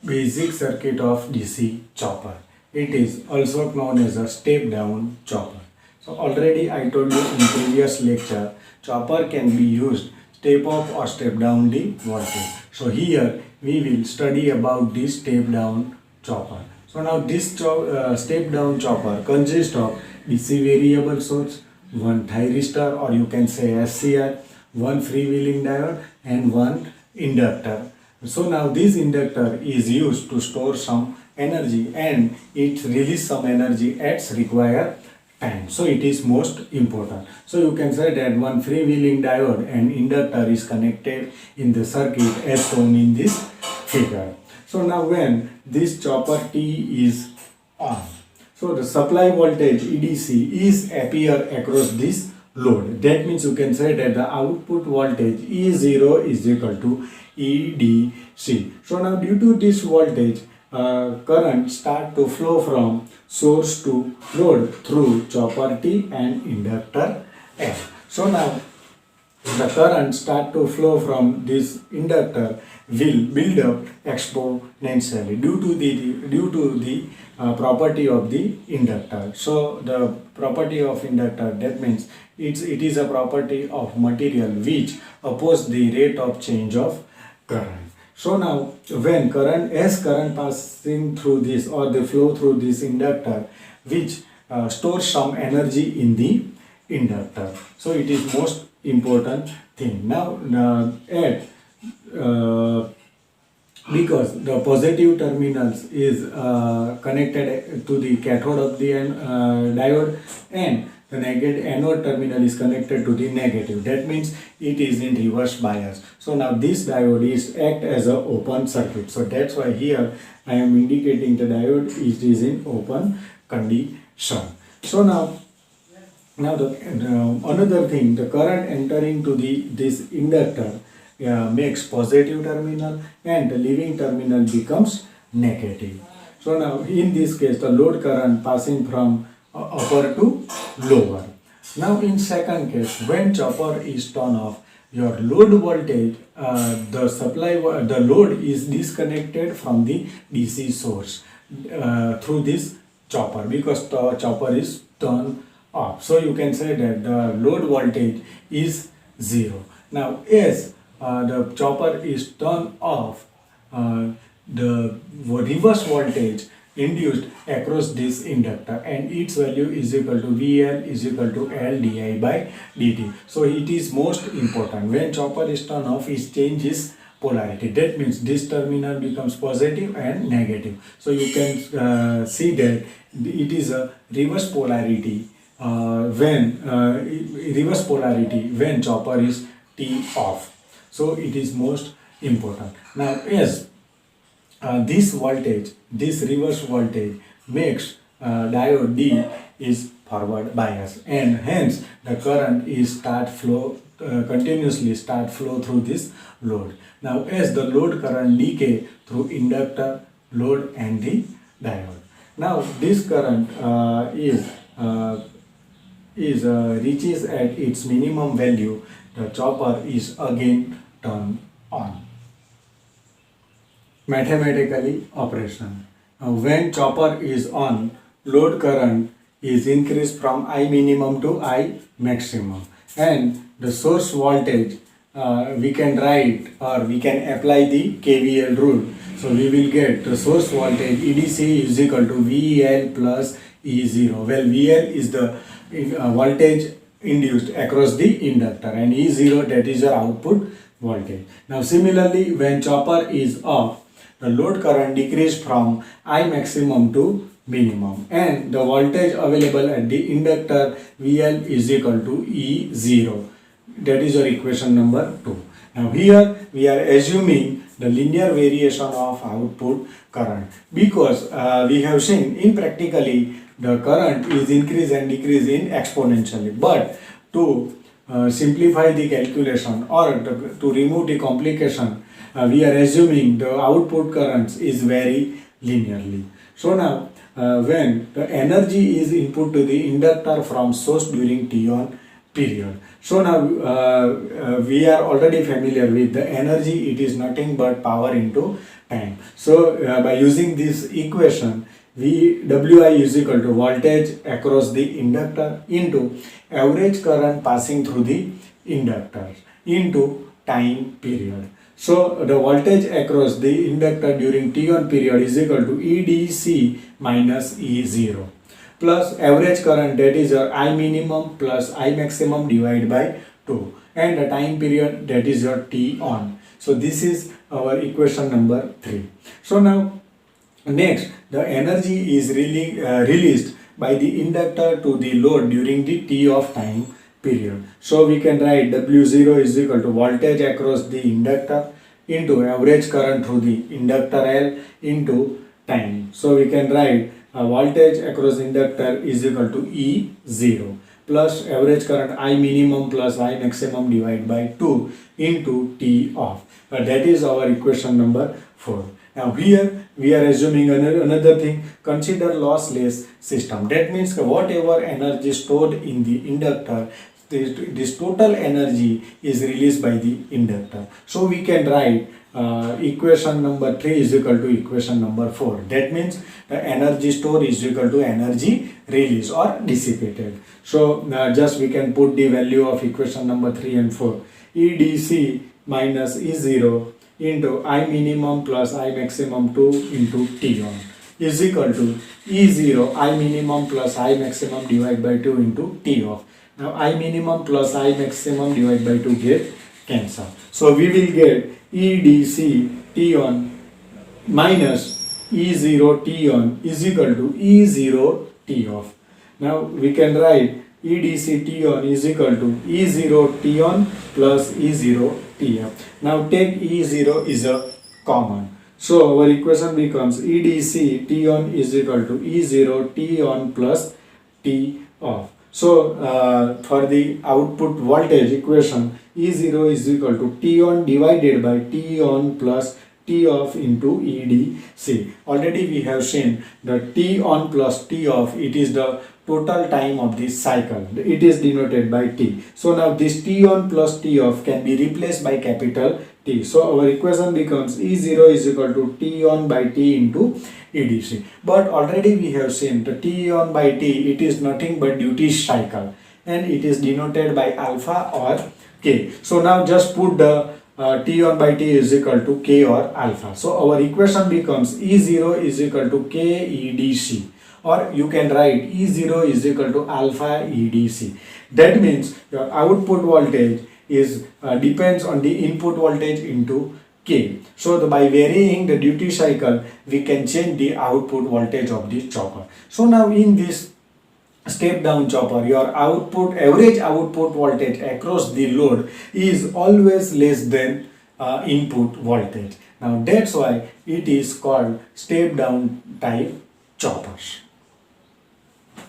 Basic circuit of DC chopper. It is also known as a step down chopper. So already I told you in previous lecture, chopper can be used step up or step down the voltage. So here we will study about this step down chopper. So now this step down chopper consists of DC variable source, one thyristor or you can say SCR, one freewheeling diode and one inductor. So now this inductor is used to store some energy and it release some energy at required time. So it is most important. So you can say that one freewheeling diode and inductor is connected in the circuit as shown in this figure. So now when this chopper T is on, so the supply voltage EDC is appear across this load. That means you can say that the output voltage E0 is equal to EDC. So now due to this voltage, current start to flow from source to load through chopper T and inductor F. So now the current start to flow from this inductor will build up exponentially due to the property of the inductor. So the property of inductor, that means it is a property of material which oppose the rate of change of current. So now when current passing through this or the flow through this inductor which stores some energy in the inductor. So it is most important thing. Now because the positive terminals is connected to the cathode of the diode and the negative anode terminal is connected to the negative. That means it is in reverse bias. So now this diode is act as a open circuit. So that's why here I am indicating the diode is in open condition. So now the another thing, the current entering to this inductor makes positive terminal and the leaving terminal becomes negative. So now in this case the load current passing from upper to lower. Now in second case, when chopper is turned off, your load voltage, the load is disconnected from the DC source through this chopper because the chopper is turned off. So you can say that the load voltage is 0. Now as the chopper is turned off, the reverse voltage induced across this inductor and its value is equal to VL is equal to L di by dt. So it is most important. When chopper is turned off, it changes polarity. That means this terminal becomes positive and negative. So you can see that it is a reverse polarity when chopper is T off. So it is most important. Now as this voltage, this reverse voltage makes diode D is forward bias and hence the current is continuously start flow through this load. Now as the load current decay through inductor, load and the diode. Now this current reaches at its minimum value, the chopper is again turned on. Mathematically operation. When chopper is on, load current is increased from I minimum to I maximum and the source voltage we can write or we can apply the KVL rule. So we will get the source voltage EDC is equal to VL plus E0. Well, VL is the voltage induced across the inductor and E0 that is your output voltage. Now similarly when chopper is off, the load current decreased from I maximum to minimum and the voltage available at the inductor VL is equal to E0. That is your equation number 2. Now here we are assuming the linear variation of output current because we have seen in practically the current is increase and decrease in exponentially, but to simplify the calculation or to remove the complication, we are assuming the output currents is very linearly. So now when the energy is input to the inductor from source during T1 period. So now we are already familiar with the energy, it is nothing but power into time. So by using this equation, Wi is equal to voltage across the inductor into average current passing through the inductor into time period. So the voltage across the inductor during T1 period is equal to EDC minus E0 plus average current, that is your I minimum plus I maximum divided by 2, and the time period, that is your T on. So this is our equation number 3. So now next, the energy is really released by the inductor to the load during the T of time period. So we can write W0 is equal to voltage across the inductor into average current through the inductor L into time. So we can write voltage across inductor is equal to E0 plus average current I minimum plus I maximum divided by 2 into T off. That is our equation number 4. Now here we are assuming another thing. Consider lossless system. That means whatever energy stored in the inductor, this total energy is released by the inductor. So we can write equation number 3 is equal to equation number 4. That means the energy stored is equal to energy released or dissipated. So just we can put the value of equation number 3 and 4. EDC minus E0 into I minimum plus I maximum 2 into T on is equal to E0 I minimum plus I maximum divided by 2 into T off. Now I minimum plus I maximum divided by 2 get cancel. So we will get EDC T on minus E0 T on is equal to E0 T off. Now we can write EDC T on is equal to E0 T on plus E0 T off. Now take E0 is a common. So our equation becomes EDC T on is equal to E0 T on plus T off. So for the output voltage equation, E0 is equal to T on divided by T on plus T off into EDC. Already we have seen the T on plus T off, it is the total time of this cycle. It is denoted by T. So now this T on plus T off can be replaced by capital T. So our equation becomes E0 is equal to T on by T into EDC. But already we have seen the T on by T, it is nothing but duty cycle, and it is denoted by alpha or K. So now just put the T on by T is equal to K or alpha. So our equation becomes E0 is equal to K EDC, or you can write E0 is equal to alpha EDC. That means your output voltage is depends on the input voltage into K. So by varying the duty cycle, we can change the output voltage of the chopper. So now in this step down chopper, your average output voltage across the load is always less than input voltage. Now that's why it is called step down type choppers.